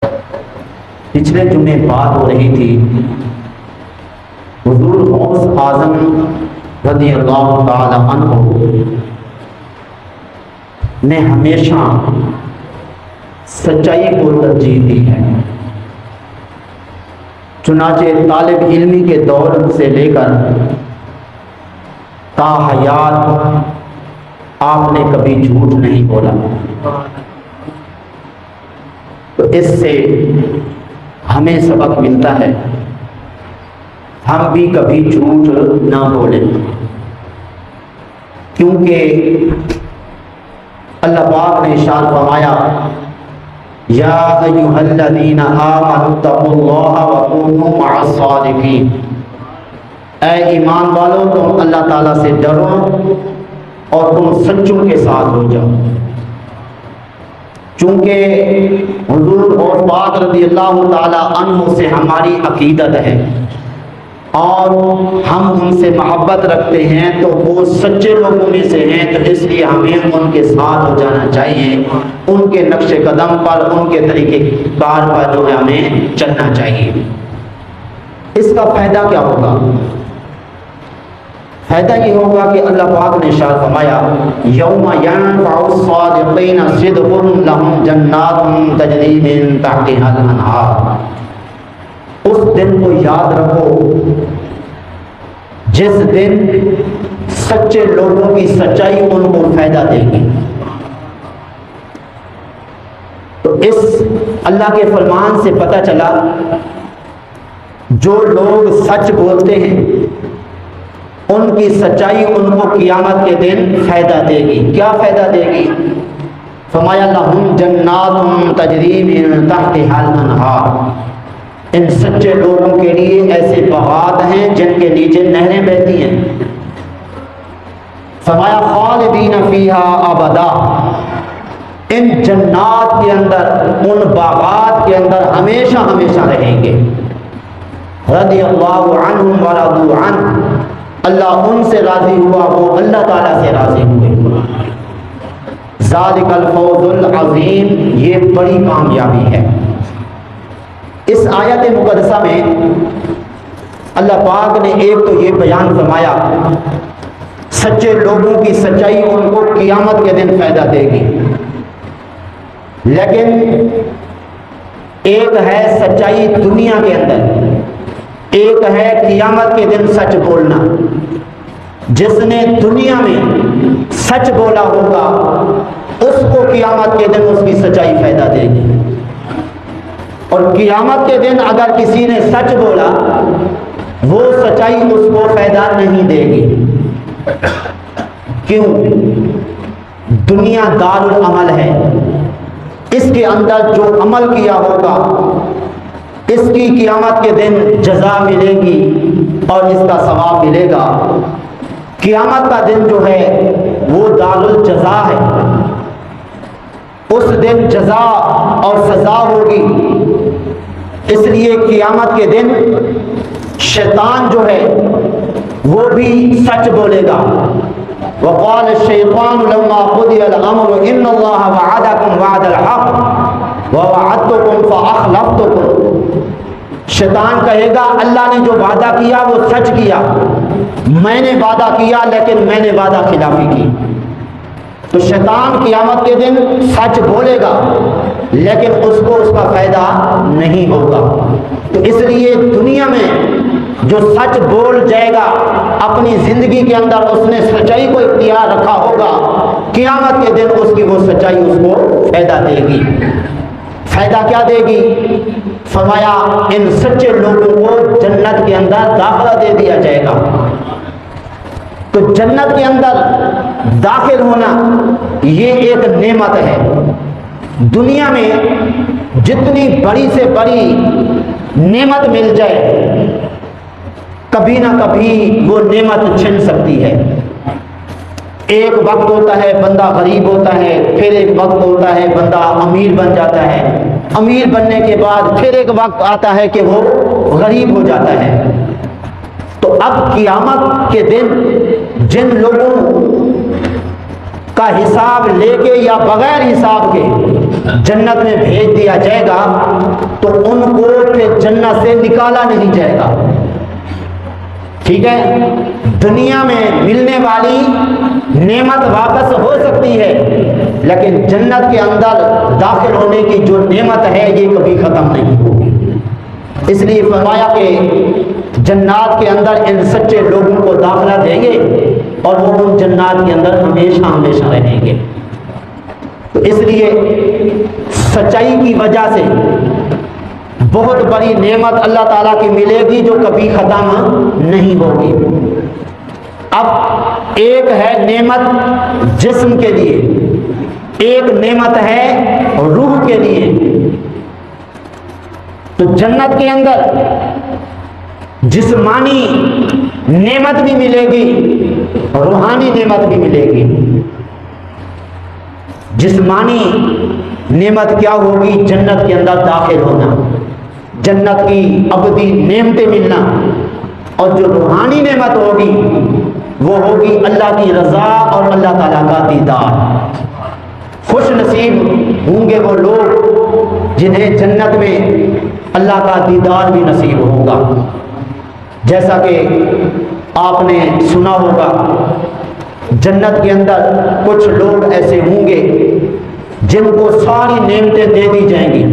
پچھلے جمعے بات ہو رہی تھی حضور غوث اعظم رضی اللہ تعالی عنہ نے ہمیشہ سچائی کو ترجیح دی ہے۔ چنانچہ طالب علمی کے دور سے لے کر تا حیات آپ نے کبھی جھوٹ نہیں بولا۔ تو اس سے ہمیں سبق ملتا ہے ہم بھی کبھی جھوٹ نہ بولیں، کیونکہ اللہ پاک نے ارشاد فرمایا یا ایھا الذین آمنوا اتقوا اللہ وکونوا مع الصادقین، اے ایمان والو تم اللہ تعالیٰ سے ڈرو اور تم سچوں کے ساتھ ہو جاؤ۔ چونکہ حضور غوث پاک رضی اللہ تعالی عنہ سے ہماری عقیدت ہے اور ہم ان سے محبت رکھتے ہیں، تو وہ سچے لوگوں میں سے ہیں، تو اس لیے ہمیں ان کے ساتھ ہو جانا چاہیے، ان کے نقش قدم پر، ان کے طریقے کار پر جو ہے ہمیں چلنا چاہیے۔ اس کا فائدہ کیا ہوگا؟ فائدہ یہ ہوگا کہ اللہ پاک نے ارشاد فرمایا یوم ینفع الصادقین صدقهم لهم جنات تجری من تحتها الانہار، اس دن کو یاد رکھو جس دن سچے لوگوں کی سچائی ان کو فائدہ دے گی۔ تو اس اللہ کے فرمان سے پتہ چلا جو لوگ سچ بولتے ہیں ان کی سچائی ان کو قیامت کے دن فائدہ دے گی۔ کیا فائدہ دے گی؟ فرمایا لہم جنات تجری من تحتها الانہار، ان سچے لوگوں کے لیے ایسے باغات ہیں جن کے نیچے نہریں بہتی ہیں۔ فرمایا خالدین فیہا ابدا، ان جنات کے اندر، ان باغات کے اندر ہمیشہ ہمیشہ رہیں گے۔ رضی اللہ عنہم ورضوا عنہ، اللہ ان سے راضی ہوا، وہ اللہ تعالیٰ سے راضی ہوئے۔ ذالک الفوز العظیم، یہ بڑی کامیابی ہے۔ اس آیت مقدسہ میں اللہ پاک نے ایک تو یہ بیان فرمایا سچے لوگوں کی سچائی ان کو قیامت کے دن فائدہ دے گی، لیکن ایک ہے سچائی دنیا کے اندر، ایک ہے قیامت کے دن سچ بولنا۔ جس نے دنیا میں سچ بولا ہوگا اس کو قیامت کے دن اس کی سچائی فائدہ دے گی، اور قیامت کے دن اگر کسی نے سچ بولا وہ سچائی اس کو فائدہ نہیں دے گی۔ کیوں؟ دنیا دار العمل ہے، اس کے اندر جو عمل کیا ہوگا اس کی قیامت کے دن جزا ملے گی اور اس کا ثواب ملے گا۔ قیامت کا دن جو ہے وہ دار الجزا ہے، اس دن جزا اور سزا ہوگی۔ اس لیے قیامت کے دن شیطان جو ہے وہ بھی سچ بولے گا۔ وقال الشیطان لما قضی الامر ان اللہ وعدکم وعد الحق ووعدتکم فاخلفتکم، شیطان کہے گا اللہ نے جو وعدہ کیا وہ سچ کیا، میں نے وعدہ کیا لیکن میں نے وعدہ خلافی کی۔ تو شیطان قیامت کے دن سچ بولے گا لیکن اس کو اس کا فائدہ نہیں ہوگا۔ تو اس لیے دنیا میں جو سچ بول جائے گا اپنی زندگی کے اندر اس نے سچائی کو اختیار رکھا ہوگا، قیامت کے دن اس کی وہ سچائی اس کو فائدہ دے گی۔ فائدہ کیا دے گی؟ فرمایا ان سچے لوگوں کو جنت کے اندر داخلہ دے دیا جائے گا۔ تو جنت کے اندر داخل ہونا یہ ایک نعمت ہے۔ دنیا میں جتنی بڑی سے بڑی نعمت مل جائے کبھی نہ کبھی وہ نعمت چھن سکتی ہے۔ ایک وقت ہوتا ہے بندہ غریب ہوتا ہے، پھر ایک وقت ہوتا ہے بندہ امیر بن جاتا ہے، امیر بننے کے بعد پھر ایک وقت آتا ہے کہ وہ غریب ہو جاتا ہے۔ تو اب قیامت کے دن جن لوگوں کا حساب لے کے یا بغیر حساب کے جنت میں بھیج دیا جائے گا تو ان کو پھر جنت سے نکالا نہیں جائے گا. ٹھیک ہے، دنیا میں ملنے والی نعمت واپس ہو سکتی ہے لیکن جنت کے اندر داخل ہونے کی جو نعمت ہے یہ کبھی ختم نہیں ہوگی. اس لیے فرمایا کہ جنات کے اندر ان سچے لوگوں کو داخلہ دیں گے اور وہ ان جنات کے اندر ہمیشہ ہمیشہ رہیں گے. تو اس لیے سچائی کی وجہ سے بہت بڑی نعمت اللہ تعالیٰ کی ملے گی جو کبھی ختم نہیں ہوگی. اب ایک ہے نعمت جسم کے لیے، ایک نعمت ہے روح کے لیے. تو جنت کے اندر جسمانی نعمت بھی ملے گی، روحانی نعمت بھی ملے گی. جسمانی نعمت کیا ہوگی؟ جنت کے اندر داخل ہونا، جنت کی ابدی نعمتیں ملنا. اور جو روحانی نعمت ہوگی وہ ہوگی اللہ کی رضا اور اللہ تعالیٰ کا دیدار. خوش نصیب ہوں گے وہ لوگ جنہیں جنت میں اللہ کا دیدار بھی نصیب ہوگا. جیسا کہ آپ نے سنا ہوگا جنت کے اندر کچھ لوگ ایسے ہوں گے جن کو ساری نعمتیں دے دی جائیں گی،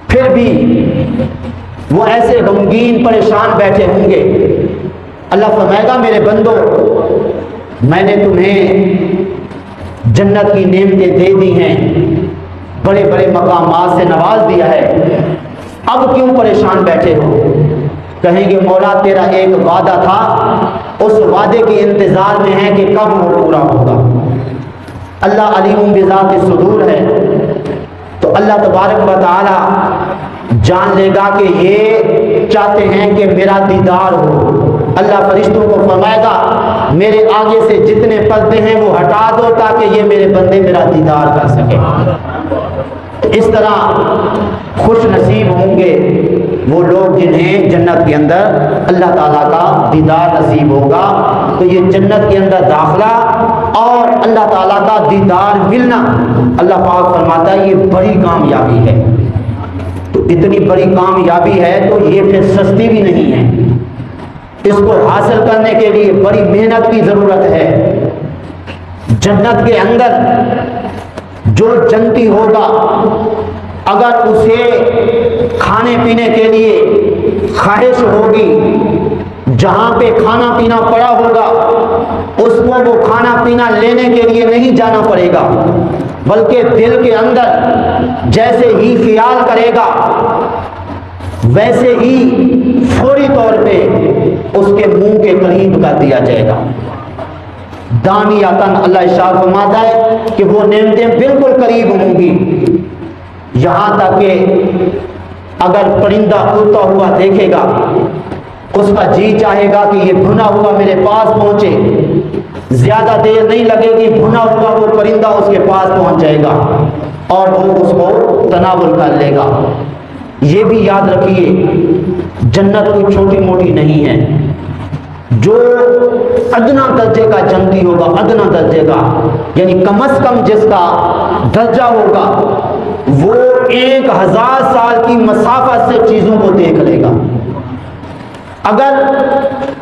پھر بھی وہ ایسے غمگین پریشان بیٹھے ہوں گے. اللہ فرمائے گا میرے بندو میں نے تمہیں جنت کی نعمتیں دے دی ہیں، بڑے بڑے مقامات سے نواز دیا ہے، اب کیوں پریشان بیٹھے ہو؟ کہیں گے مولا تیرا ایک وعدہ تھا، اس وعدے کے انتظار میں ہے کہ کب وہ پورا ہوگا. اللہ علیم بذات الصدور ہے، تو اللہ تبارک و تعالی جان لے گا کہ یہ چاہتے ہیں کہ میرا دیدار ہو. اللہ فرشتوں کو فرمائے گا میرے آگے سے جتنے پردے ہیں وہ ہٹا دو تاکہ یہ میرے بندے میرا دیدار کر سکے. اس طرح خوش نصیب ہوں گے وہ لوگ جنہیں جنت کے اندر اللہ تعالیٰ کا دیدار نصیب ہوگا. تو یہ جنت کے اندر داخلہ اور اللہ تعالیٰ کا دیدار ملنا، اللہ پاک فرماتا ہے یہ بڑی کامیابی ہے. تو اتنی بڑی کامیابی ہے تو یہ پھر سستی بھی نہیں ہے. اس کو حاصل کرنے کے لیے بڑی محنت کی ضرورت ہے. جنت کے اندر جو جنتی ہوگا اگر اسے کھانے پینے کے لیے خواہش ہوگی، جہاں پہ کھانا پینا پڑا ہوگا اس کو وہ کھانا پینا لینے کے لیے نہیں جانا پڑے گا، بلکہ دل کے اندر جیسے ہی خیال کرے گا ویسے ہی فوری طور پہ اس کے منہ کے قریب کر دیا جائے گا. دانیاتن اللہ ارشاد فرماتا ہے کہ وہ نعمتیں بالکل قریب ہوں گی، یہاں تک کہ اگر پرندہ اڑتا ہوا دیکھے گا اس کا جی چاہے گا کہ یہ بھنا ہوا میرے پاس پہنچے. زیادہ دیر نہیں لگے گی، بھنا ہوا وہ پرندہ اس کے پاس پہنچ جائے گا اور وہ اس کو تناول کر لے گا. یہ بھی یاد رکھیے جنت کوئی چھوٹی موٹی نہیں ہے. جو ادنا درجے کا جنتی ہوگا، ادنا درجے کا یعنی کم از کم جس کا درجہ ہوگا وہ 1000 سال کی مسافت سے چیزوں کو دیکھ لے گا. اگر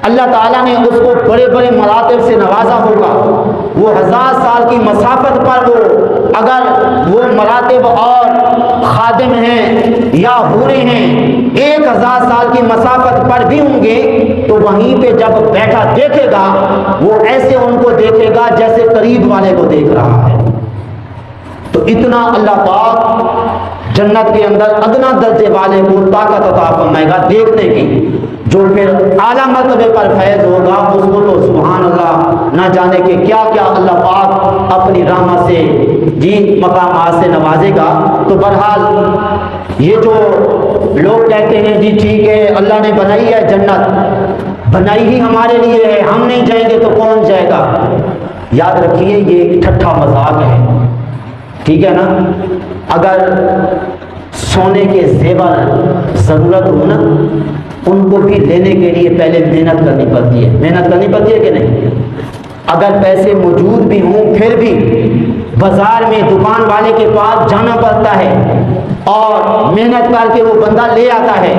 اللہ تعالیٰ نے اس کو بڑے بڑے مراتب سے نوازا ہوگا، وہ 1000 سال کی مسافت پر وہ اگر وہ مراتب اور خادم ہیں یا حورے ہیں 1000 سال کی مسافت پر بھی ہوں گے تو وہیں پہ جب بیٹھا دیکھے گا وہ ایسے ان کو دیکھے گا جیسے قریب والے کو دیکھ رہا ہے. تو اتنا اللہ پاک جنت کے اندر ادنا درجے والے کو طاقت عطا فرمائے گا دیکھنے کی. جو پھر اعلیٰ مرتبے پر فیض ہوگا اس کو تو سبحان اللہ نہ جانے کہ کیا کیا اللہ پاک اپنی رحمت سے مقامات سے نوازے گا. تو بہرحال یہ جو لوگ کہتے ہیں جی ٹھیک ہے اللہ نے بنائی ہے جنت، بنائی ہی ہمارے لیے ہے، ہم نہیں جائیں گے تو کون جائے گا، یاد رکھیے یہ ایک ٹھٹھا مذاق ہے. ٹھیک ہے نا؟ اگر سونے کے زیور ضرورت ہو نا ان کو بھی لینے کے لیے پہلے محنت کرنی پڑتی ہے. محنت کرنی پڑتی ہے کہ نہیں؟ اگر پیسے موجود بھی ہوں پھر بھی بازار میں دکان والے کے پاس جانا پڑتا ہے اور محنت کر کے وہ بندہ لے آتا ہے،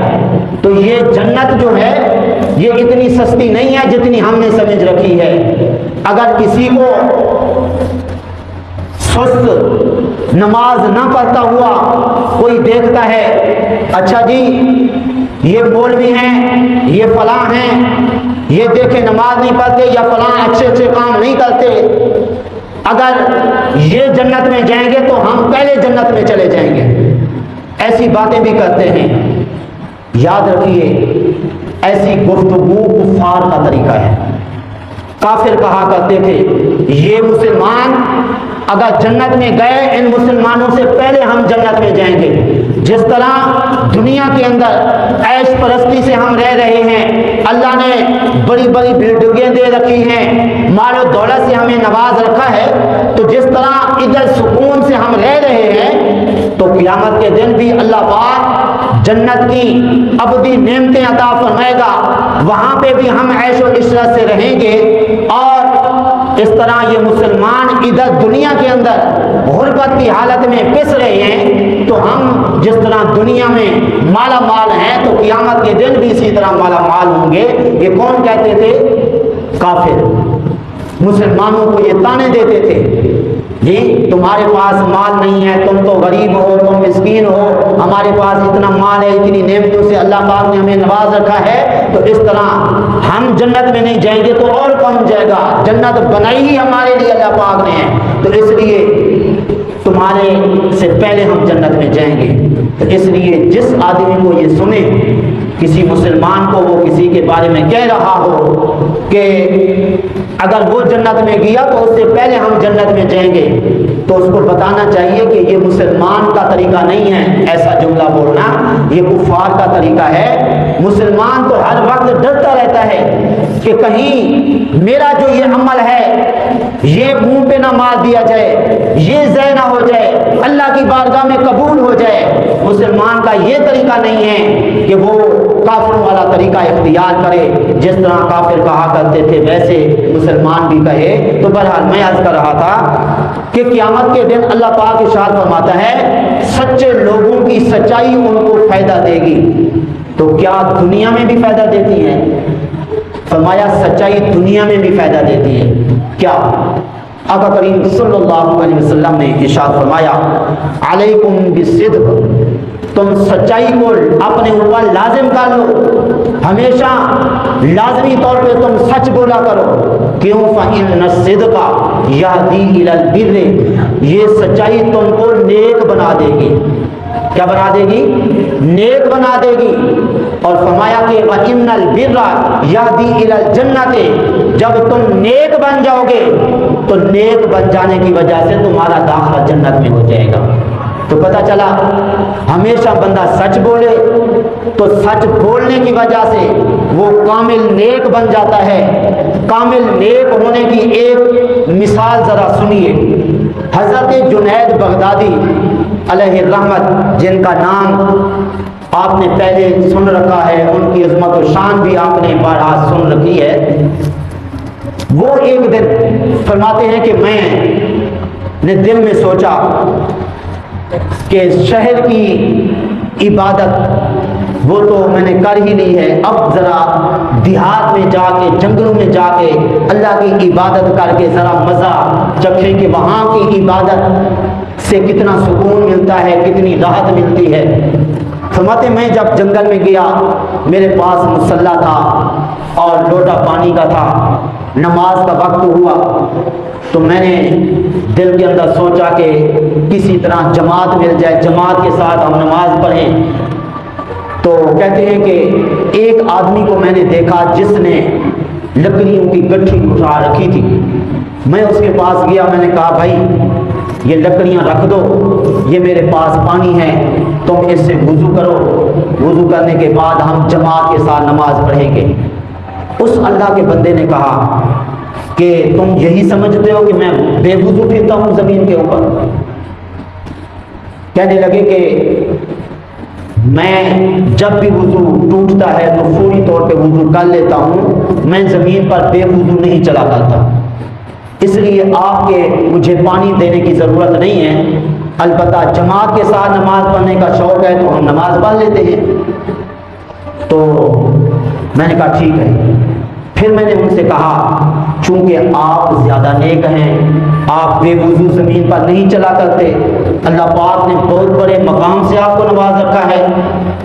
تو یہ جنت جو ہے یہ اتنی سستی نہیں ہے جتنی ہم نے سمجھ رکھی ہے۔ اگر کسی کو سست نماز نہ پڑھتا ہوا کوئی دیکھتا ہے، اچھا جی یہ مولوی ہیں، یہ فلاں ہیں، یہ دیکھیں نماز نہیں پڑھتے یا فلاں اچھے اچھے کام نہیں کرتے، اگر یہ جنت میں جائیں گے تو ہم پہلے جنت میں چلے جائیں گے، ایسی باتیں بھی کرتے ہیں۔ یاد رکھیے ایسی گفتگو کفار کا طریقہ ہے۔ کافر کہا کرتے تھے یہ مسلمان اگر جنت میں گئے ان مسلمانوں سے پہلے ہم جنت میں جائیں گے۔ جس طرح دنیا کے اندر عیش پرستی سے ہم رہ رہے ہیں، اللہ نے بڑی بڑی بلڈنگیں دے رکھی ہیں، مال و دولت سے ہمیں نواز رکھا ہے، تو جس طرح ادھر سکون سے ہم رہ رہے ہیں تو قیامت کے دن بھی اللہ پاک جنت کی ابدی نعمتیں عطا فرمائے گا، وہاں پہ بھی ہم عیش و عشرت سے رہیں گے۔ اور اس طرح یہ مسلمان ادھر دنیا کے اندر غربت کی حالت میں پس رہے ہیں، تو ہم جس طرح دنیا میں مالا مال ہیں تو قیامت کے دن بھی اسی طرح مالا مال ہوں گے۔ یہ کون کہتے تھے؟ کافر مسلمانوں کو یہ تانے دیتے تھے، جی تمہارے پاس مال نہیں ہے، تم تو غریب ہو، تم مسکین ہو، ہمارے پاس اتنا مال ہے، اتنی نعمتوں سے اللہ پاک نے ہمیں نواز رکھا ہے، تو اس طرح ہم جنت میں نہیں جائیں گے تو اور کون جائے گا؟ جنت بنائی ہی ہمارے لیے اللہ پاک نے ہے، تو اس لیے تمہارے سے پہلے ہم جنت میں جائیں گے۔ تو اس لیے جس آدمی کو یہ سنے، کسی مسلمان کو وہ کسی کے بارے میں کہہ رہا ہو کہ اگر وہ جنت میں گیا تو اس سے پہلے ہم جنت میں جائیں گے، تو اس کو بتانا چاہیے کہ یہ مسلمان کا طریقہ نہیں ہے ایسا جملہ بولنا، یہ کفار کا طریقہ ہے۔ مسلمان تو ہر وقت ڈرتا رہتا ہے کہ کہیں میرا جو یہ عمل ہے یہ منہ پہ نہ مار دیا جائے، یہ ضائع نہ ہو جائے، اللہ کی بارگاہ میں قبول ہو جائے۔ مسلمان کا یہ طریقہ نہیں ہے کہ وہ کافروں والا طریقہ اختیار کرے، جس طرح کافر کہا کرتے تھے ویسے مسلمان بھی کہے۔ تو بہرحال میں عرض کر رہا تھا کہ قیامت کے دن اللہ پاک ارشاد فرماتا ہے سچے لوگوں کی سچائی ان کو فائدہ دے گی، تو کیا دنیا میں بھی فائدہ دیتی ہے؟ فرمایا سچائی دنیا میں بھی فائدہ دیتی ہے۔ کیا؟ آقا کریم صلی اللہ علیہ وسلم نے ارشاد فرمایا علیکم بالصدق، تم سچائی کو اپنے اوپر لازم کر لو، ہمیشہ لازمی طور پہ تم سچ بولا کرو۔ کیوں؟ فإن الصدق یہدی الی البر، یہ سچائی تم کو نیک بنا دے گی۔ کیا بنا دے گی؟ نیک بنا دے گی۔ اور فرمایا کہ وَإِنَّ الْبِرَّ يَهْدِي إِلَى الْجَنَّةِ، جب تم نیک بن جاؤ گے تو نیک بن جانے کی وجہ سے تمہارا داخلہ جنت میں ہو جائے گا۔ تو پتہ چلا ہمیشہ بندہ سچ بولے تو سچ بولنے کی وجہ سے وہ کامل نیک بن جاتا ہے۔ کامل نیک ہونے کی ایک مثال ذرا سنیے۔ حضرت جنید بغدادی علیہ الرحمت، جن کا نام آپ نے پہلے سن رکھا ہے، ان کی عظمت و شان بھی آپ نے بارہا سن رکھی ہے، وہ ایک دن فرماتے ہیں کہ میں نے دل میں سوچا کہ شہر کی عبادت وہ تو میں نے کر ہی لی ہے، اب ذرا دیہات میں جا کے جنگلوں میں جا کے اللہ کی عبادت کر کے ذرا مزہ چکھیں کہ وہاں کی عبادت سے کتنا سکون ملتا ہے، کتنی راحت ملتی ہے۔ فرماتے میں جب جنگل میں گیا، میرے پاس مصلی تھا اور لوٹا پانی کا تھا، نماز کا وقت ہوا تو میں نے دل کے اندر سوچا کہ کسی طرح جماعت مل جائے، جماعت کے ساتھ ہم نماز پڑھیں۔ تو کہتے ہیں کہ ایک آدمی کو میں نے دیکھا جس نے لکڑیوں کی گٹھی اٹھا رکھی تھی۔ میں اس کے پاس گیا، میں نے کہا بھائی یہ لکڑیاں رکھ دو، یہ میرے پاس پانی ہے، تم اس سے وضو کرو، وضو کرنے کے بعد ہم جماعت کے ساتھ نماز پڑھیں گے۔ اس اللہ کے بندے نے کہا کہ تم یہی سمجھتے ہو کہ میں بے وضو پھرتا ہوں زمین کے اوپر؟ کہنے لگے کہ میں جب بھی وضو ٹوٹتا ہے تو فوری طور پہ وضو کر لیتا ہوں، میں زمین پر بے وضو نہیں چلا کرتا۔ اس لیے آپ کے مجھے پانی دینے کی ضرورت نہیں ہے، البتہ جماعت کے ساتھ نماز پڑھنے کا شوق ہے تو ہم نماز پڑھ لیتے ہیں۔ تو میں نے کہا ٹھیک ہے۔ پھر میں نے ان سے کہا چونکہ آپ زیادہ نیک ہیں، آپ بے وضو زمین پر نہیں چلا کرتے، اللہ پاک نے بہت بڑے مقام سے آپ کو نواز رکھا ہے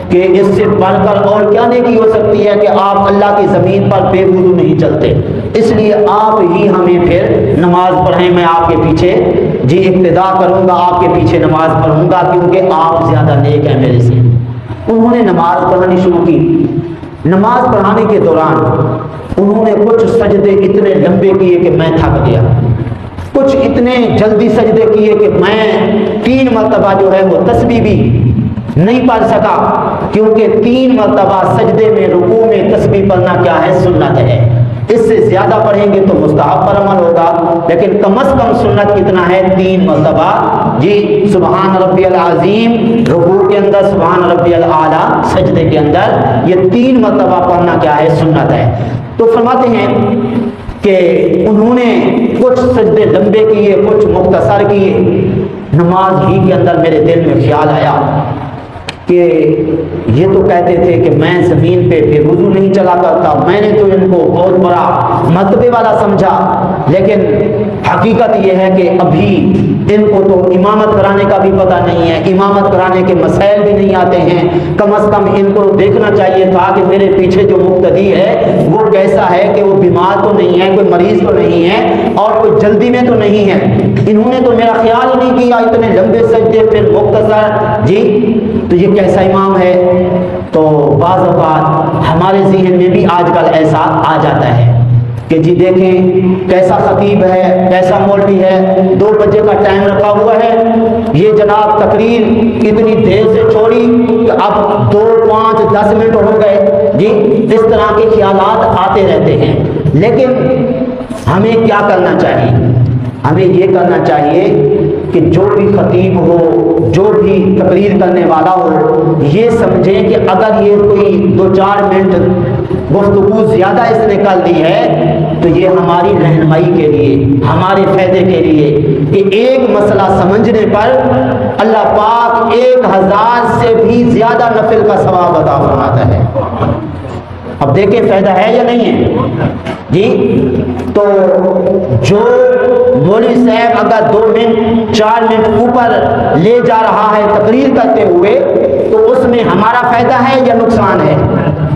کہ اس سے بڑھ کر اور کیا نیکی ہو سکتی ہے کہ آپ اللہ کی زمین پر بے وضو نہیں چلتے، اس لیے آپ ہی ہمیں پھر نماز پڑھیں، میں آپ کے پیچھے جی اقتدا کروں گا، آپ کے پیچھے نماز پڑھوں گا کیونکہ آپ زیادہ نیک ہیں میرے سے۔ انہوں نے نماز پڑھانی شروع کی۔ نماز پڑھانے کے دوران انہوں نے کچھ سجدے اتنے لمبے کیے کہ میں تھک گیا، کچھ اتنے جلدی سجدے کیے کہ میں 3 مرتبہ جو ہے وہ تسبیح بھی نہیں پڑھ سکا، کیونکہ 3 مرتبہ سجدے میں رکوع میں تسبیح پڑھنا کیا ہے؟ سنت ہے۔ اس سے زیادہ پڑھیں گے تو مستحب پر عمل ہوگا، لیکن کم از کم سنت کتنا ہے؟ 3 مرتبہ جی سبحان ربی العظیم رکوع کے اندر، سبحان ربی الاعلیٰ سجدے کے اندر، یہ 3 مرتبہ پڑھنا کیا ہے؟ سنت ہے۔ تو فرماتے ہیں کہ انہوں نے کچھ سجدے لمبے کیے، کچھ مختصر کیے۔ نماز ہی کے اندر میرے دل میں خیال آیا کہ یہ تو کہتے تھے کہ میں زمین پہ بے وضو نہیں چلا کرتا، میں نے تو ان کو بہت بڑا مرتبے والا سمجھا، لیکن حقیقت یہ ہے کہ ابھی ان کو تو امامت کرانے کا بھی پتہ نہیں ہے، امامت کرانے کے مسائل بھی نہیں آتے ہیں۔ کم از کم ان کو دیکھنا چاہیے تھا کہ میرے پیچھے جو مقتدی ہے وہ کیسا ہے، کہ وہ بیمار تو نہیں ہے، کوئی مریض تو نہیں ہے اور کوئی جلدی میں تو نہیں ہے۔ انہوں نے تو میرا خیال ہی نہیں کیا، اتنے لمبے سجدے پھر مختصر، جی تو یہ کیسا امام ہے؟ تو بعض اوقات ہمارے ذہن میں بھی آج کل ایسا آ جاتا ہے کہ جی دیکھیں کیسا خطیب ہے، کیسا مولوی ہے، 2 بجے کا ٹائم رکھا ہوا ہے، یہ جناب تقریر اتنی دیر سے چھوڑی کہ اب 2، 5، 10 منٹ ہو گئے، جی اس طرح کے خیالات آتے رہتے ہیں۔ لیکن ہمیں کیا کرنا چاہیے؟ ہمیں یہ کرنا چاہیے کہ جو بھی خطیب ہو، جو بھی تقریر کرنے والا ہو، یہ سمجھیں کہ اگر یہ کوئی 2-4 منٹ گفتگو زیادہ اس نے کر دی ہے تو یہ ہماری رہنمائی کے لیے، ہمارے فائدے کے لیے، کہ ایک مسئلہ سمجھنے پر اللہ پاک 1000 سے بھی زیادہ نفل کا ثواب عطا فرماتا ہے۔ اب دیکھیں فائدہ ہے یا نہیں ہے جی؟ تو جو مولوی صاحب اگر 2 منٹ 4 منٹ اوپر لے جا رہا ہے تقریر کرتے ہوئے تو اس میں ہمارا فائدہ ہے یا نقصان ہے؟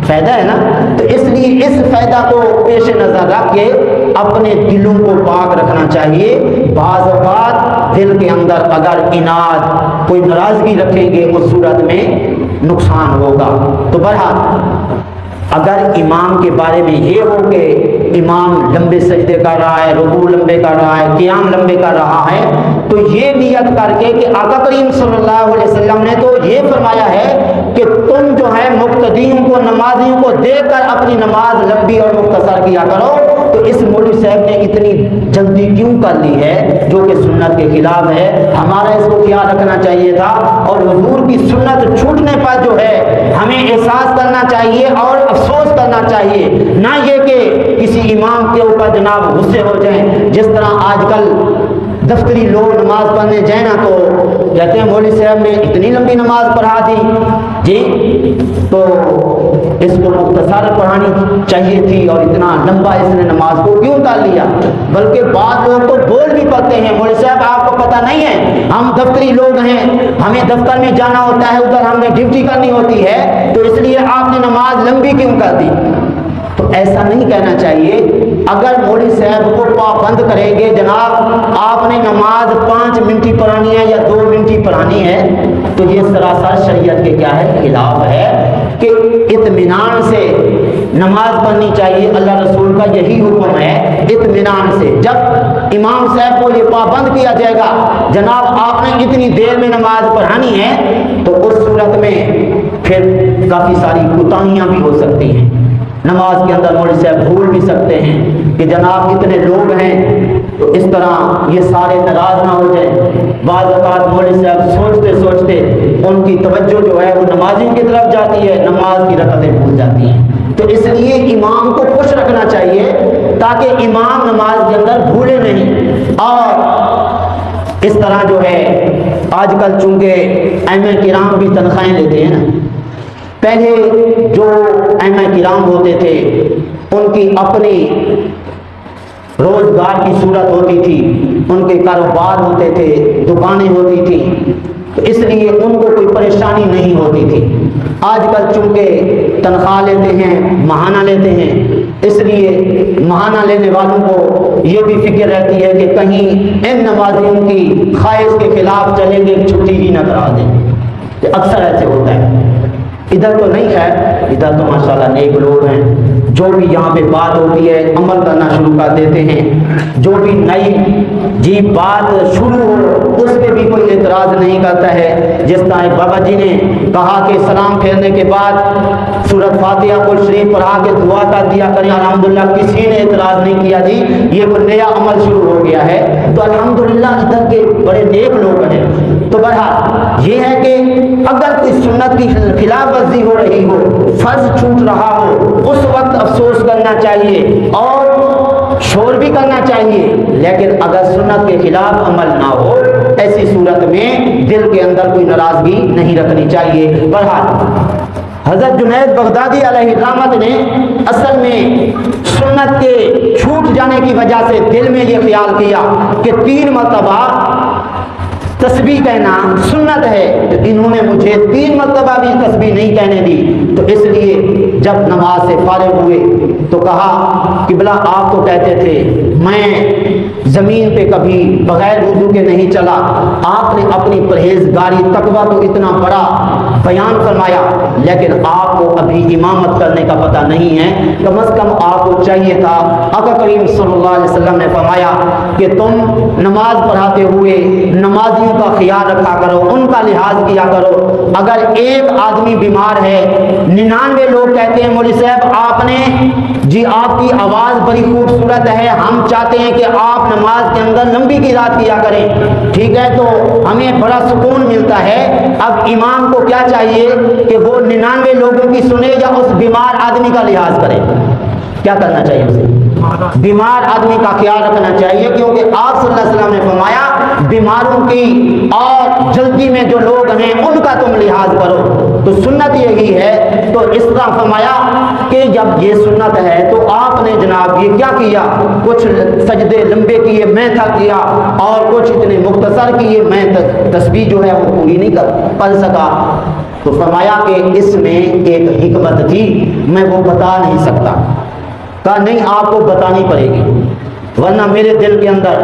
فائدہ ہے نا۔ تو اس لیے اس فائدہ کو پیش نظر رکھ کے اپنے دلوں کو پاک رکھنا چاہیے۔ بعض اوقات دل کے اندر اگر اناد، کوئی ناراضگی رکھیں گے اس صورت میں نقصان ہوگا۔ تو بہرحال اگر امام کے بارے میں یہ ہو کہ امام لمبے سجدے کر رہا ہے، رکوع لمبے کر رہا ہے، قیام لمبے کر رہا ہے، تو یہ نیت کر کے کہ آقا کریم صلی اللہ علیہ وسلم نے تو یہ فرمایا ہے کہ تم جو ہے مقتدیوں کو، نمازیوں کو دیکھ کر اپنی نماز لمبی اور مختصر کیا کرو، تو اس مولوی صاحب نے اتنی جلدی کیوں کر لی ہے جو کہ سنت کے خلاف ہے؟ ہمارا اس کو خیال رکھنا چاہیے تھا، اور حضور کی سنت چھوٹنے پر جو ہے ہمیں احساس کرنا چاہیے اور افسوس کرنا چاہیے، نہ یہ کہ کسی امام کے اوپر جناب غصے ہو جائیں۔ جس طرح آج کل دفتری لوگ نماز پڑھنے جائیں نا تو کہتے ہیں مولوی صاحب نے اتنی لمبی نماز پڑھا دی، جی تو اس کو مختصر پڑھانی چاہیے تھی اور اتنا لمبا اس نے نماز کو کیوں کر لیا؟ بلکہ بعض لوگ تو بول بھی پڑتے ہیں مولوی صاحب آپ کو پتہ نہیں ہے ہم دفتری لوگ ہیں، ہمیں دفتر میں جانا ہوتا ہے، ادھر ہم نے ڈیوٹی کرنی ہوتی ہے، تو اس لیے آپ نے نماز لمبی کیوں کر دی؟ تو ایسا نہیں کہنا چاہیے۔ اگر مولوی صاحب کو پابند کریں گے جناب آپ نے نماز 5 منٹ ہی پڑھانی ہے یا 2 منٹ ہی پڑھانی ہے، تو یہ سراسر شریعت کے کیا ہے؟ خلاف ہے کہ اطمینان سے نماز پڑھنی چاہیے۔ اللہ رسول کا یہی حکم ہے، اطمینان سے۔ جب امام صاحب کو یہ پابند کیا جائے گا جناب آپ نے اتنی دیر میں نماز پڑھانی ہے، تو اس صورت میں پھر کافی ساری کوتاہیاں بھی ہو سکتی ہیں۔ نماز کے اندر مولوی صاحب بھول بھی سکتے ہیں کہ جناب اتنے لوگ ہیں تو اس طرح یہ سارے ناراض نہ ہو جائیں۔ بعض اوقات مولوی صاحب سوچتے سوچتے ان کی توجہ جو ہے وہ نمازیوں کی طرف جاتی ہے، نماز کی رکعتیں بھول جاتی ہیں۔ تو اس لیے امام کو خوش رکھنا چاہیے تاکہ امام نماز کے اندر بھولے نہیں۔ اور اس طرح جو ہے آج کل چونکہ ائمہ کرام بھی تنخواہیں لیتے ہیں نا، پہلے جو ائمہ کرام ہوتے تھے ان کی اپنی روزگار کی صورت ہوتی تھی، ان کے کاروبار ہوتے تھے، دکانیں ہوتی تھیں، تو اس لیے ان کو کوئی پریشانی نہیں ہوتی تھی۔ آج کل چونکہ تنخواہ لیتے ہیں، ماہانہ لیتے ہیں، اس لیے ماہانہ لینے والوں کو یہ بھی فکر رہتی ہے کہ کہیں ان نمازیوں کی خواہش کے خلاف چلیں گے، چھٹی ہی نہ کرا دیں۔ یہ اکثر ایسے ہوتا ہے۔ ادھر تو نہیں ہے، ادھر تو ماشاءاللہ نیک لوگ ہیں، جو بھی یہاں پہ بات ہوتی ہے عمل کرنا شروع کر دیتے ہیں، جو بھی نئی بات شروع ہو اس پہ بھی کوئی اعتراض نہیں کرتا ہے۔ جس طرح بابا جی نے کہا کہ سلام پھیرنے کے بعد سورۃ فاتحہ کل شریف پڑھا کے دعا کر دیا کریں، الحمدللہ کسی نے اعتراض نہیں کیا جی یہ کوئی نیا عمل شروع ہو گیا ہے، تو الحمدللہ ادھر کے بڑے نیک لوگ ہیں۔ تو بہرحال یہ ہے کہ اگر کوئی سنت کی خلاف ورزی ہو رہی ہو، فرض چھوٹ رہا ہو، اس وقت افسوس کرنا چاہیے اور شور بھی کرنا چاہیے، لیکن اگر سنت کے خلاف عمل نہ ہو ایسی صورت میں دل کے اندر کوئی ناراضگی نہیں رکھنی چاہیے۔ بہرحال حضرت جنید بغدادی علیہ الرحمت نے اصل میں سنت کے چھوٹ جانے کی وجہ سے دل میں یہ خیال کیا کہ 3 مرتبہ تسبیح کہنا سنت ہے، تو انہوں نے مجھے 3 مرتبہ بھی تسبیح نہیں کہنے دی، تو اس لیے جب نماز سے فارغ ہوئے تو کہا قبلہ آپ تو کہتے تھے میں زمین پہ کبھی بغیر وضو کے نہیں چلا، آپ نے اپنی پرہیزگاری تقویٰ تو اتنا بڑا بیان فرمایا، لیکن آپ کو ابھی امامت کرنے کا پتہ نہیں ہے، کم از کم آپ کو چاہیے تھا۔ آقا کریم صلی اللہ علیہ وسلم نے فرمایا کہ تم نماز پڑھاتے ہوئے نمازیوں کا خیال رکھا کرو، ان کا لحاظ کیا کرو۔ اگر ایک آدمی بیمار ہے، 99 لوگ کہتے ہیں مولوی صاحب آپ نے جی آپ کی آواز بڑی خوبصورت ہے، ہم چاہتے ہیں کہ آپ نماز کے اندر لمبی قرات کیا کریں، ٹھیک ہے تو ہمیں بڑا سکون ملتا ہے۔ اب امام کو کیا چاہیے کہ وہ 99 لوگوں کی سنے یا اس بیمار آدمی کا لحاظ کرے؟ کیا کرنا چاہیے اسے؟ بیمار آدمی کا خیال رکھنا چاہیے، کیونکہ آپ صلی اللہ علیہ وسلم نے فرمایا بیماروں کی اور جلدی میں جو لوگ ہیں ان کا تم لحاظ کرو، تو سنت یہی ہے۔ تو اس طرح فرمایا کہ جب یہ سنت ہے تو آپ نے جناب یہ کیا کیا، کچھ سجدے لمبے کیے میں تھک گیا، اور کچھ اتنے مختصر کیے میں تسبیح جو ہے وہ پوری نہیں پڑھ سکا، تو فرمایا کہ اس میں ایک حکمت تھی میں وہ بتا نہیں سکتا۔ کہا نہیں آپ کو بتانی پڑے گی، ورنہ میرے دل کے اندر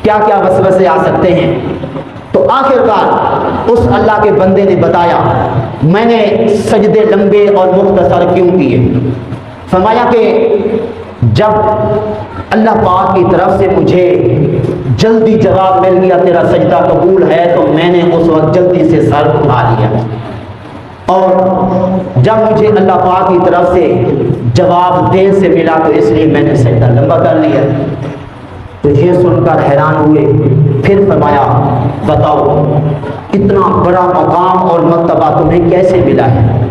کیا کیا وسوسے آ سکتے ہیں۔ تو آخرکار اس اللہ کے بندے نے بتایا میں نے سجدے لمبے اور مختصر کیوں کیے۔ فرمایا کہ جب اللہ پاک کی طرف سے مجھے جلدی جواب مل گیا تیرا سجدہ قبول ہے، تو میں نے اس وقت جلدی سے سر اٹھا لیا، اور جب مجھے اللہ پاک کی طرف سے جواب دیر سے ملا تو اس لیے میں نے سجدہ لمبا کر لیا۔ تو یہ سن کر حیران ہوئے، پھر فرمایا بتاؤ اتنا بڑا مقام اور مرتبہ تمہیں کیسے ملا ہے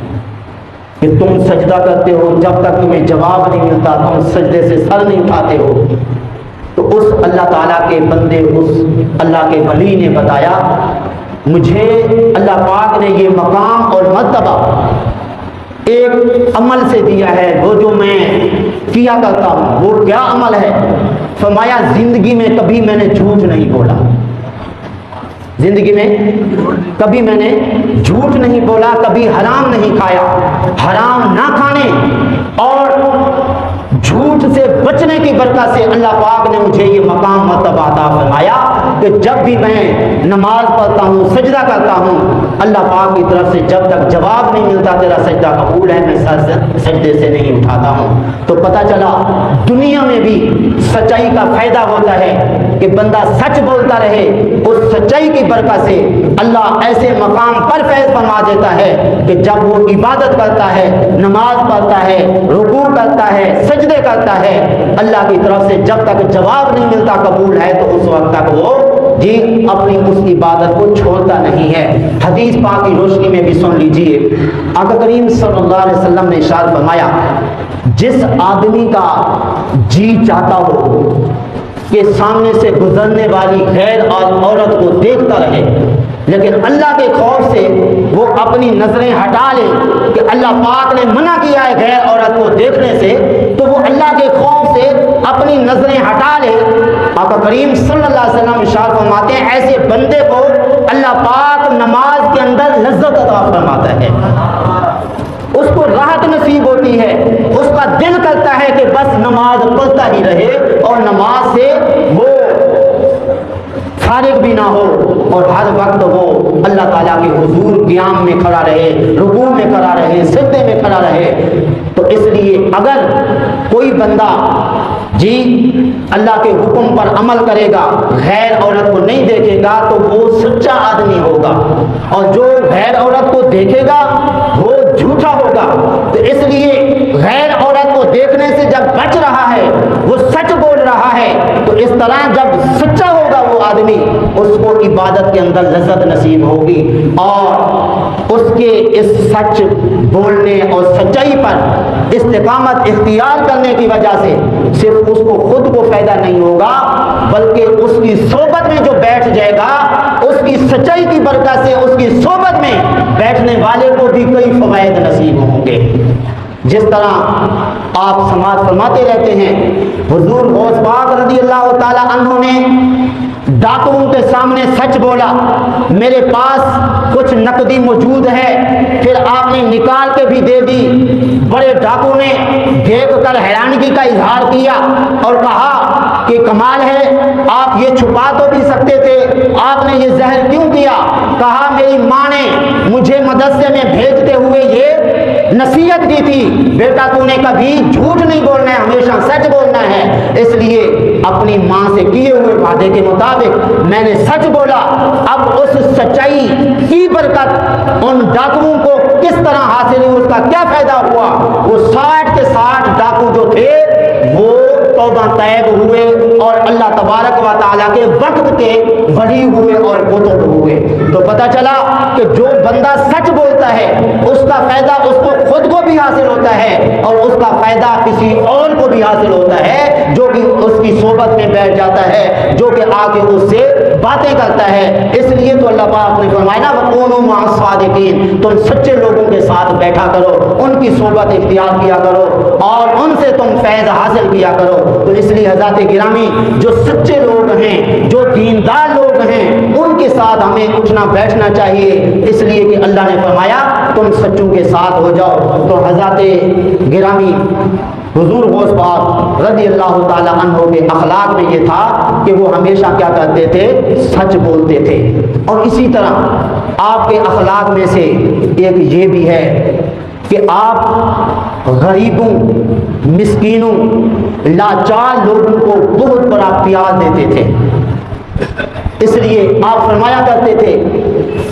کہ تم سجدہ کرتے ہو جب تک تمہیں جواب نہیں ملتا تم سجدے سے سر نہیں اٹھاتے ہو؟ تو اس اللہ تعالیٰ کے بندے اس اللہ کے ولی نے بتایا مجھے اللہ پاک نے یہ مقام اور مرتبہ ایک عمل سے دیا ہے، وہ جو میں کیا کرتا ہوں وہ کیا عمل ہے؟ فرمایا زندگی میں کبھی میں نے جھوٹ نہیں بولا، زندگی میں کبھی میں نے جھوٹ نہیں بولا، کبھی حرام نہیں کھایا، حرام نہ کھانے اور جھوٹ سے بچنے کی برکت سے اللہ پاک نے مجھے یہ مقام مرتبہ عطا فرمایا کہ جب بھی میں نماز پڑھتا ہوں سجدہ کرتا ہوں اللہ پاک کی طرف سے جب تک جواب نہیں ملتا تیرا سجدہ قبول ہے میں سجدے سے نہیں اٹھاتا ہوں۔ تو پتہ چلا دنیا میں بھی سچائی کا فائدہ ہوتا ہے کہ بندہ سچ بولتا رہے، اس سچائی کی برکت سے اللہ ایسے مقام پر فیض فرما دیتا ہے کہ جب وہ عبادت کرتا ہے، نماز پڑھتا ہے، رکوع کرتا ہے، سجدے کرتا ہے، اللہ کی طرف سے جب تک جواب نہیں ملتا قبول ہے تو اس وقت تک وہ جی اپنی اس عبادت کو چھوڑتا نہیں ہے۔ حدیث پاک کی روشنی میں بھی سن لیجئے، آقا کریم صلی اللہ علیہ وسلم نے ارشاد فرمایا، جس آدمی کا جی چاہتا ہو کہ سامنے سے گزرنے والی غیر عورت کو دیکھتا رہے، لیکن اللہ کے خوف سے وہ اپنی نظریں ہٹا لے کہ اللہ پاک نے منع کیا ہے غیر عورت کو دیکھنے سے، تو وہ اللہ کے خوف سے اپنی نظریں ہٹا لے، آقا کریم صلی اللہ علیہ وسلم ارشاد فرماتے ہیں ایسے بندے کو اللہ پاک نماز کے اندر لذت عطا فرماتا ہے، اس کو راحت نصیب ہوتی ہے، اس کا دل کرتا ہے کہ بس نماز پڑھتا ہی رہے اور نماز سے وہ فارغ بھی نہ ہو اور ہر وقت وہ اللہ تعالیٰ کے حضور قیام میں کھڑا رہے، رکوع میں کھڑا رہے، سجدے میں کھڑا رہے۔ تو اس لیے اگر کوئی بندہ جی اللہ کے حکم پر عمل کرے گا، غیر عورت کو نہیں دیکھے گا، تو وہ سچا آدمی ہوگا، اور جو غیر عورت کو دیکھے گا وہ جھوٹا ہوگا۔ تو اس لیے غیر عورت کو دیکھنے سے جب بچ رہا ہے، وہ سچ بول رہا ہے، تو اس طرح جب سچا ہوگا وہ آدمی، اس کو عبادت کے اندر لذت نصیب ہوگی، اور اس کے اس سچ بولنے اور سچائی پر استقامت اختیار کرنے کی وجہ سے صرف اس کو خود کو فائدہ نہیں ہوگا، بلکہ اس کی صحبت میں جو بیٹھ جائے گا، اس کی سچائی کی برکت سے اس کی صحبت میں بیٹھنے والے کو بھی کئی فوائد نصیب ہوں گے۔ جس طرح آپ سماعت فرماتے رہتے ہیں، حضور غوث پاک رضی اللہ تعالی عنہ نے ڈاکوؤں کے سامنے سچ بولا، میرے پاس کچھ نقدی موجود ہے، پھر آپ نے نکال کے بھی دے دی۔ بڑے ڈاکو نے دیکھ کر حیرانگی کا اظہار کیا اور کہا کہ کمال ہے، آپ یہ چھپا تو بھی سکتے تھے، آپ نے یہ زہر کیوں کیا؟ کہا میری ماں نے مجھے مدرسے میں بھیجتے ہوئے یہ نصیحت کی تھی، بیٹا تو نے کبھی جھوٹ نہیں بولنا ہے، ہمیشہ سچ بولنا ہے، اس لیے اپنی ماں سے کیے ہوئے وعدے کے مطابق میں نے سچ بولا۔ اب اس سچائی کی برکت ان ڈاکوؤں کو کس طرح حاصل ہوئی، اس کا کیا فائدہ ہوا؟ وہ 60 کے 60 ڈاکو جو تھے وہ توبہ طیب ہوئے اور اللہ تبارک و تعالیٰ کے وقت کے ولی ہوئے اور قطب ہوئے۔ تو پتہ چلا کہ جو بندہ سچ بولتا ہے اس کا فائدہ اس کو خود کو بھی حاصل ہوتا ہے، اور اس کا فائدہ کسی اور کو بھی حاصل ہوتا ہے جو کہ اس کی صحبت میں بیٹھ جاتا ہے، جو کہ آ کے اس سے باتیں کرتا ہے۔ اس لیے تو اللہ پاک نے فرمایا نا وَكُونُوا مَعَ الصَّادِقِينَ، تم سچے لوگوں کے ساتھ بیٹھا کرو، ان کی صحبت اختیار کیا کرو اور ان سے تم فیض حاصل کیا کرو۔ تو اس لیے حضرات گرامی، جو سچے لوگ ہیں، جو دیندار لوگ ہیں، ان کے ساتھ ہمیں اٹھنا بیٹھنا چاہیے، اس لیے کہ اللہ نے فرمایا تم سچوں کے ساتھ ہو جاؤ۔ تو حضرات گرامی، حضور غوث پاک رضی اللہ تعالی عنہ کے اخلاق میں یہ تھا کہ وہ ہمیشہ کیا کرتے تھے؟ سچ بولتے تھے۔ اور اسی طرح آپ کے اخلاق میں سے ایک یہ بھی ہے کہ آپ غریبوں، مسکینوں، لاچار لوگوں کو بہت بڑا پیار دیتے تھے۔ اس لیے آپ فرمایا کرتے تھے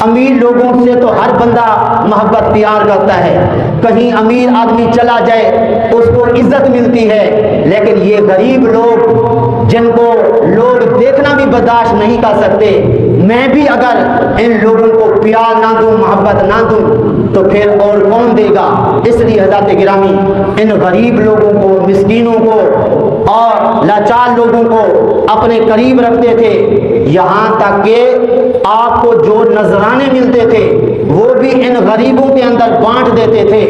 امیر لوگوں سے تو ہر بندہ محبت پیار کرتا ہے، کہیں امیر آدمی چلا جائے اس کو عزت ملتی ہے، لیکن یہ غریب لوگ جن کو لوگ دیکھنا بھی برداشت نہیں کر سکتے، میں بھی اگر ان لوگوں کو پیار نہ دوں، محبت نہ دوں تو پھر اور کون دے گا؟ اس لیے حضرات گرامی، ان غریب لوگوں کو، مسکینوں کو اور لاچار لوگوں کو اپنے قریب رکھتے تھے، یہاں تک کہ آپ کو جو نذرانے ملتے تھے وہ بھی ان غریبوں کے اندر بانٹ دیتے تھے۔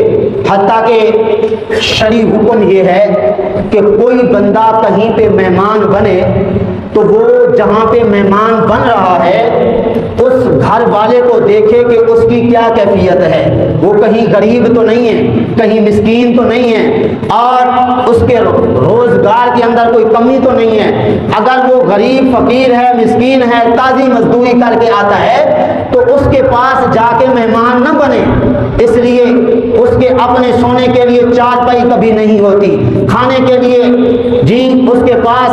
حتیٰ کہ شرعی حکم یہ ہے کہ کوئی بندہ کہیں پہ مہمان بنے تو وہ جہاں پہ مہمان بن رہا ہے اس گھر والے کو دیکھے کہ اس کی کیا کیفیت ہے، وہ کہیں غریب تو نہیں ہے، کہیں مسکین تو نہیں ہے، اور اس کے روزگار کے اندر کوئی کمی تو نہیں ہے۔ اگر وہ غریب فقیر ہے، مسکین ہے، تازی مزدوری کر کے آتا ہے تو اس کے پاس جا کے مہمان نہ بنے، اس لیے اس کے اپنے سونے کے لیے چارپائی کبھی نہیں ہوتی، کھانے کے لیے جی اس کے پاس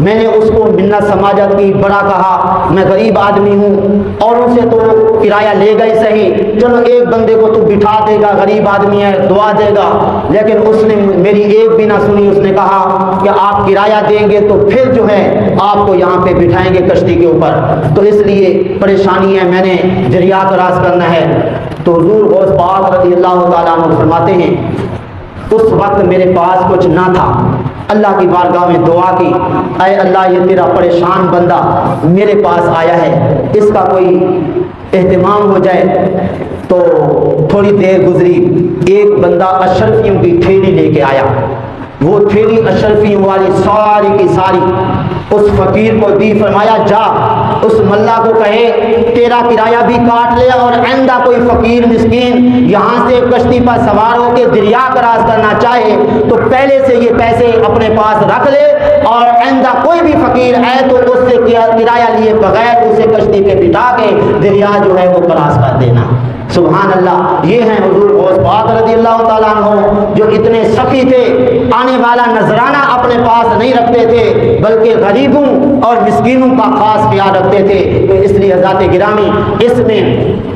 میں نے اس کو منت سماجت کی، بڑا کہا میں غریب آدمی ہوں، اوروں سے تو کرایہ لے گئی صحیح، چلو ایک بندے کو تو بٹھا دے گا، غریب آدمی ہے دعا دے گا، لیکن اس نے میری ایک بھی نہ سنی۔ اس نے کہا کہ آپ کرایہ دیں گے تو پھر جو ہے آپ کو یہاں پہ بٹھائیں گے کشتی کے اوپر، تو اس لیے پریشانی ہے، میں نے دریا کراس کرنا ہے۔ تو حضور غوث پاک رضی اللہ تعالیٰ عنہ فرماتے ہیں اس وقت میرے پاس کچھ نہ تھا، اللہ کی بارگاہ میں دعا کی، اے اللہ یہ تیرا پریشان بندہ میرے پاس آیا ہے، اس کا کوئی اہتمام ہو جائے۔ تو تھوڑی دیر گزری، ایک بندہ اشرفیوں کی تھیلی لے کے آیا، وہ تھیلی اشرفیوں والی ساری کی ساری اس فقیر کو دی، فرمایا جا اس ملا کو کہے تیرا کرایہ بھی کاٹ لے، اور آئندہ کوئی فقیر مسکین یہاں سے کشتی پر سوار ہو کے دریا کراس کرنا چاہے تو پہلے سے یہ پیسے اپنے پاس رکھ لے، اور آئندہ کوئی بھی فقیر ہے تو اس سے کرایہ لیے بغیر اسے کشتی پہ بٹھا کے دریا جو ہے وہ کراس کر دینا۔ سبحان اللہ، یہ ہیں حضور غوث پاک رضی اللہ تعالیٰ عنہ جو اتنے سخی تھے، آنے والا نذرانہ اپنے پاس نہیں رکھتے تھے بلکہ غریبوں اور مسکینوں کا خاص خیال رکھتے تھے۔ تو اس لیے حضرات گرامی، اس میں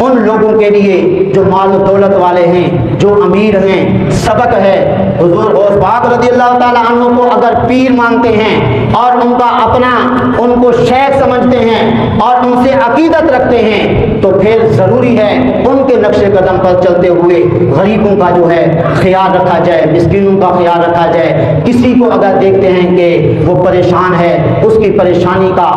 ان لوگوں کے لیے جو مال و دولت والے ہیں، جو امیر ہیں، سبق ہے۔ حضور غوث پاک رضی اللہ تعالیٰ عنہ کو اگر پیر مانتے ہیں اور ان کا اپنا ان کو شیخ سمجھتے ہیں اور ان سے عقیدت رکھتے ہیں تو پھر ضروری ہے ان کے نقش قدم پر چلتے ہوئے غریبوں کا جو ہے خیال رکھا جائے، مسکینوں کا خیال رکھا جائے۔ کسی کو اگر دیکھتے ہیں کہ وہ پریشان ہے، اس کی پریشانی کا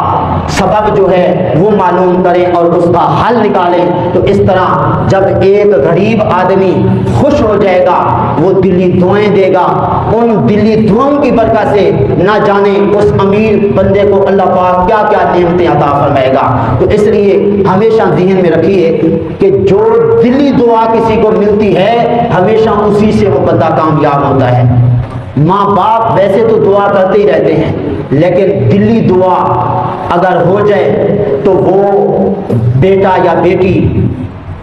سبب جو ہے وہ معلوم کریں اور اس کا حل نکالیں۔ تو اس طرح جب ایک غریب آدمی خوش ہو جائے گا، وہ دلی دعائیں دے گا، ان دلی دعاؤں کی برکت سے نہ جانے اس امیر بندے کو اللہ پاک کیا کیا نعمتیں عطا فرمائے گا۔ تو اس لیے ہمیشہ ذہن میں رکھیے کہ جو دلی دعا کسی کو ملتی ہے ہمیشہ اسی سے وہ بندہ کامیاب ہوتا ہے۔ ماں باپ ویسے تو دعا کرتے ہی رہتے ہیں، لیکن دلی دعا اگر ہو جائے تو وہ بیٹا یا بیٹی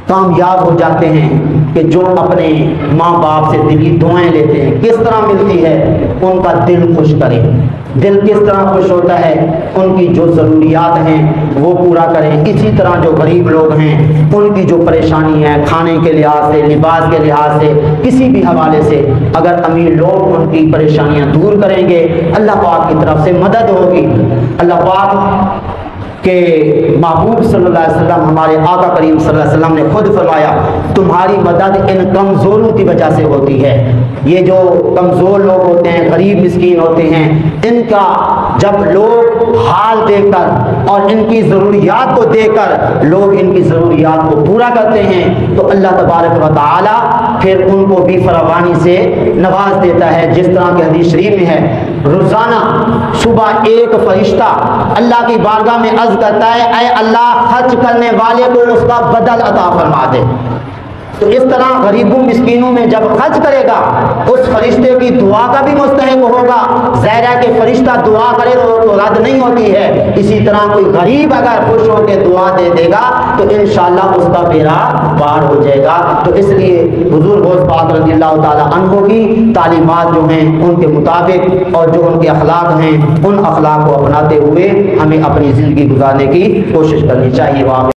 کامیاب ہو جاتے ہیں کہ جو اپنے ماں باپ سے دلی دعائیں لیتے ہیں۔ کس طرح ملتی ہے؟ ان کا دل خوش کریں۔ دل کس طرح خوش ہوتا ہے؟ ان کی جو ضروریات ہیں وہ پورا کریں۔ اسی طرح جو غریب لوگ ہیں ان کی جو پریشانی ہے کھانے کے لحاظ سے، لباس کے لحاظ سے، کسی بھی حوالے سے اگر امیر لوگ ان کی پریشانیاں دور کریں گے اللہ پاک کی طرف سے مدد ہوگی۔ اللہ پاک کہ محبوب صلی اللہ علیہ وسلم، ہمارے آقا کریم صلی اللہ علیہ وسلم نے خود فرمایا تمہاری مدد ان کمزوروں کی وجہ سے ہوتی ہے۔ یہ جو کمزور لوگ ہوتے ہیں، غریب مسکین ہوتے ہیں، ان کا جب لوگ حال دیکھ کر اور ان کی ضروریات کو دیکھ کر لوگ ان کی ضروریات کو پورا کرتے ہیں تو اللہ تبارک و تعالی پھر ان کو بھی فراوانی سے نواز دیتا ہے۔ جس طرح کہ حدیث شریف میں ہے روزانہ صبح ایک فرشتہ اللہ کی بارگاہ میں عرض کرتا ہے اے اللہ خرچ کرنے والے کو اس کا بدل عطا فرما دے۔ تو اس طرح غریبوں مسکینوں میں جب خرچ کرے گا اس فرشتے کی دعا کا بھی مستحق ہوگا۔ ظاہر ہے کہ فرشتہ دعا کرے تو رد نہیں ہوتی ہے، اسی طرح کوئی غریب اگر خوش ہو کے دعا دے دے گا تو انشاءاللہ اس کا بیڑا پار ہو جائے گا۔ تو اس لیے حضور غوث پاک رضی اللہ تعالی عنہ کی تعلیمات جو ہیں ان کے مطابق اور جو ان کے اخلاق ہیں ان اخلاق کو اپناتے ہوئے ہمیں اپنی زندگی گزارنے کی کوشش کرنی چاہیے۔